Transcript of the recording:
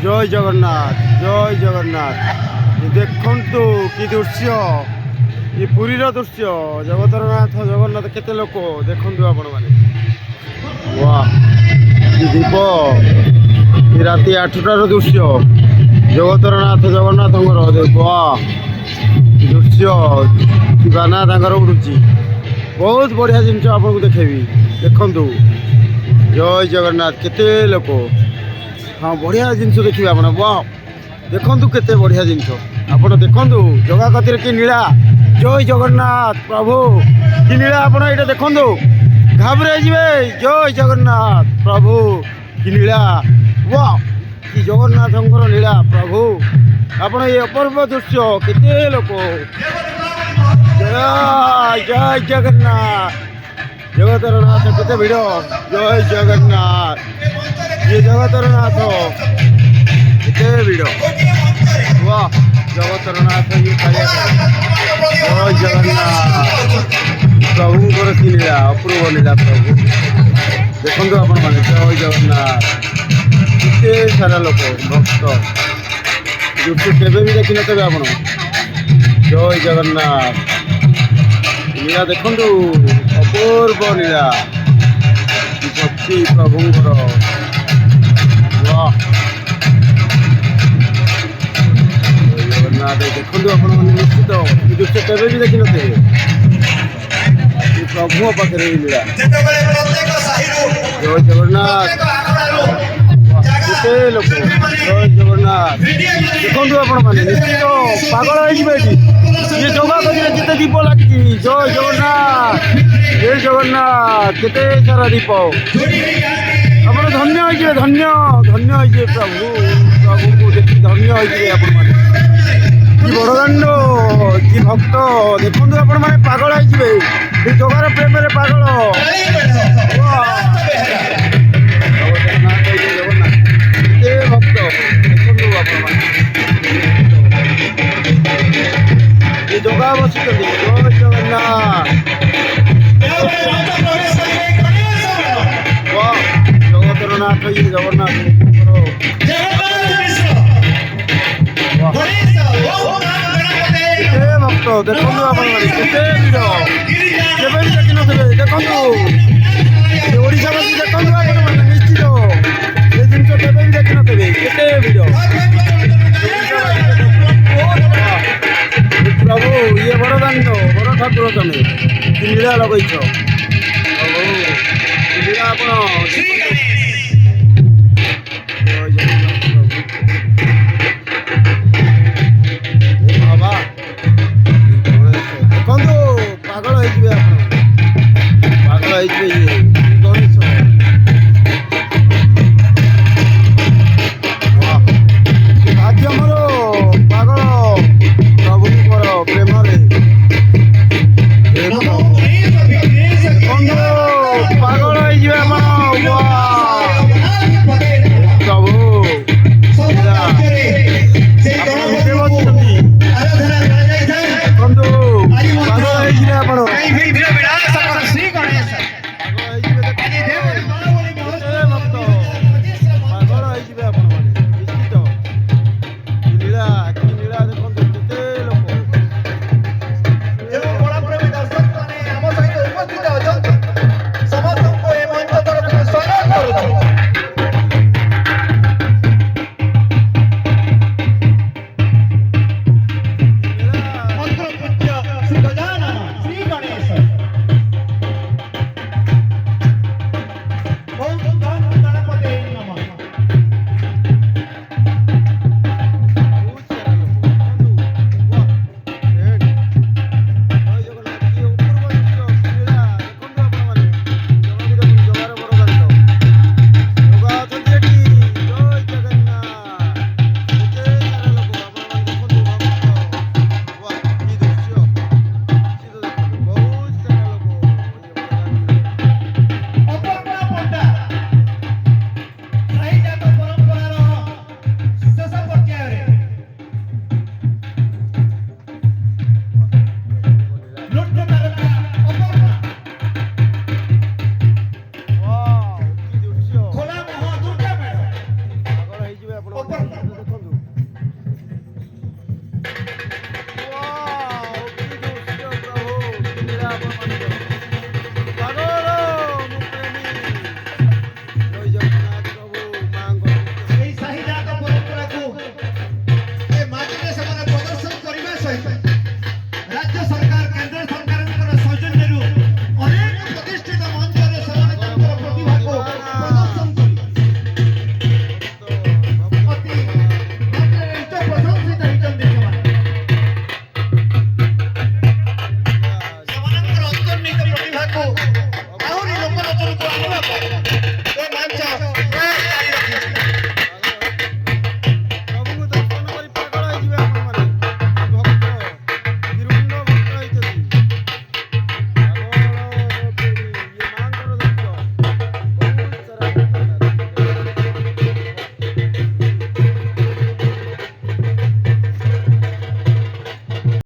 জয় জগন্নাথ জয় জগন্নাথ। দেখন্তু কি দৃশ্য, ଏ ପୁରୀର ଦୃଶ୍ୟ। ଜଗତର ନାଥ ଜଗନ୍ନାଥ କେତେ ଲୋକ ଦେଖନ୍ତୁ ଆପଣମାନେ। ୱାଃ କି ଦୀପ, ଏ ରାତି 8ଟାର ଦୃଶ୍ୟ। ଜଗତର ନାଥ ଜଗନ୍ନାଥଙ୍କର ୱାଃ କି ଦୃଶ୍ୟ, କି ବାନା ତାଙ୍କର ଉଡ଼ୁଛି। ବହୁତ ବଢ଼ିଆ ଜିନିଷ ଆପଣଙ୍କୁ ଦେଖେଇବି, ଦେଖନ୍ତୁ। ଜୟ ଜଗନ୍ନାଥ। କେତେ ଲୋକ, ହଁ ବଢ଼ିଆ ଜିନିଷ ଦେଖିବେ ଆପଣ। ୱାଃ ଦେଖନ୍ତୁ କେତେ ବଢ଼ିଆ ଜିନିଷ ଆପଣ ଦେଖନ୍ତୁ। ଜଗା କତିରେ କି ନୀଳା। ଜୟ ଜଗନ୍ନାଥ ପ୍ରଭୁ, କି ନୀଳା ଆପଣ ଏଇଟା ଦେଖନ୍ତୁ, ଘାବରେଇ ଯିବେ। ଜୟ ଜଗନ୍ନାଥ ପ୍ରଭୁ, କି ନୀଳା। ୱାଃ କି ଜଗନ୍ନାଥଙ୍କର ନୀଳା ପ୍ରଭୁ। ଆପଣ ଏ ଅପୂର୍ବ ଦୃଶ୍ୟ, କେତେ ଲୋକ। ଜୟ ଜୟ ଜଗନ୍ନାଥ। ଜଗତର ନାଥ କେତେ ଭିଡ଼। ଜୟ ଜଗନ୍ନାଥ। ଇଏ ଜଗତର ନାଥ କେତେ ଭିଡ଼। ୱାଃ ଜଗତର ନାଥ ଇଏ କାଳିଆ। ଜୟ ଜଗନ୍ନାଥ ପ୍ରଭୁଙ୍କର କି ନୀଳା, ଅପୂର୍ବ ନୀଳା ପ୍ରଭୁ। ଦେଖନ୍ତୁ ଆପଣମାନେ। ଜୟ ଜଗନ୍ନାଥ। କେତେ ସାରା ଲୋକ ଭକ୍ତ, ଦୃଶ୍ୟ କେବେ ବି ଦେଖିନଥିବେ ଆପଣ। ଜୟ ଜଗନ୍ନାଥ। ନୀଳା ଦେଖନ୍ତୁ, ଅପୂର୍ବ ନୀଳା, ଭକ୍ତି ପ୍ରଭୁଙ୍କର। ୱାଃ ଜଗନ୍ନାଥ ଦେଖନ୍ତୁ ଆପଣମାନେ। ନିଶ୍ଚିତ ଏ ଦୃଶ୍ୟ କେବେ ବି ଦେଖିନଥିବେ। ପ୍ରଭୁଙ୍କ ପାଖରେ ଏଇ ଲୀଳା। ଜୟ ଜଗନ୍ନାଥ। କେତେ ଲୋକ। ଜୟ ଜଗନ୍ନାଥ। ଦେଖନ୍ତୁ ଆପଣମାନେ। ନିଶ୍ଚିତ ପାଗଳ ହେଇଯିବେ ଏଠି। ଇଏ ଜଗା କତିରେ କେତେ ଦୀପ ଲାଗିଛି। ଜୟ ଜଗନ୍ନାଥ ଜୟ ଜଗନ୍ନାଥ। କେତେ ସାରା ଦୀପ। ଆପଣ ଧନ୍ୟ ହେଇଯିବେ, ଧନ୍ୟ ଧନ୍ୟ ହେଇଯିବେ ପ୍ରଭୁ। ପ୍ରଭୁଙ୍କୁ ଦେଖି ଧନ୍ୟ ହେଇଯିବେ ଆପଣମାନେ। କି ବଡ଼ଦାଣ୍ଡ, କି ଭକ୍ତ। ଦେଖନ୍ତୁ ଆପଣମାନେ ପାଗଳ ହେଇଯିବେ ଏ ଜଗାର ପ୍ରେମରେ ପାଗଳ। କେତେ ଭକ୍ତ ଦେଖନ୍ତୁ ଆପଣମାନେ। ଏ ଜଗା ବସିଛନ୍ତି। ଜୟ ଜଗନ୍ନାଥ। ଜଗତର ନାଥ ଇଏ ଜଗନ୍ନାଥ। କେତେ ଭକ୍ତ ଦେଖନ୍ତୁ ଆପଣମାନେ। କେତେ ଭିଡ଼, କେବେ ବି ଦେଖିନଥିବେ। ଦେଖନ୍ତୁ ଓଡ଼ିଶାବାସୀ ଦେଖନ୍ତୁ ଆପଣମାନେ। ନିଶ୍ଚିତ ଏ ଜିନିଷ କେବେ ବି ଦେଖିନଥିବେ। କେତେ ଭିଡ଼। ପ୍ରଭୁ ଇଏ ବଡ଼ଦାଣ୍ଡ, ବଡ଼ ଠାକୁର ତମେ କି ନୀଳା ଲଗେଇଛ ପ୍ରଭୁ। ନୀଳା ଆପଣ ବାବା ଦେଖନ୍ତୁ। ପାଗଳ ହେଇଯିବେ ଆପଣ, ପାଗଳ ହେଇଯିବେ। ଇଏ ଗଣେଶ। ଭାଗ୍ୟ ମୋର ପାଗଳ ପ୍ରଭୁଙ୍କର ପ୍ରେମରେ। ଦେଖନ୍ତୁ ପାଗଳ ହେଇଯିବେ ଆପଣ। ପ୍ରଭୁ ଆପଣ ନିଜେ ବସିଛନ୍ତି। ଦେଖନ୍ତୁ ପାଗଳ ହେଇଯିବେ ଆପଣ। ପାଗଳ ହେଇଯିବେ ଆପଣମାନେ। ନିଶ୍ଚିତ କି ନୀଳା, କି ନୀଳା ଦେଖନ୍ତୁ। କେତେ ଲୋକ। ସମସ୍ତଙ୍କୁ ଏ ମଞ୍ଚ ତରଫରୁ ସ୍ୱାଗତ କରୁଛୁ। ଏ ମାଛ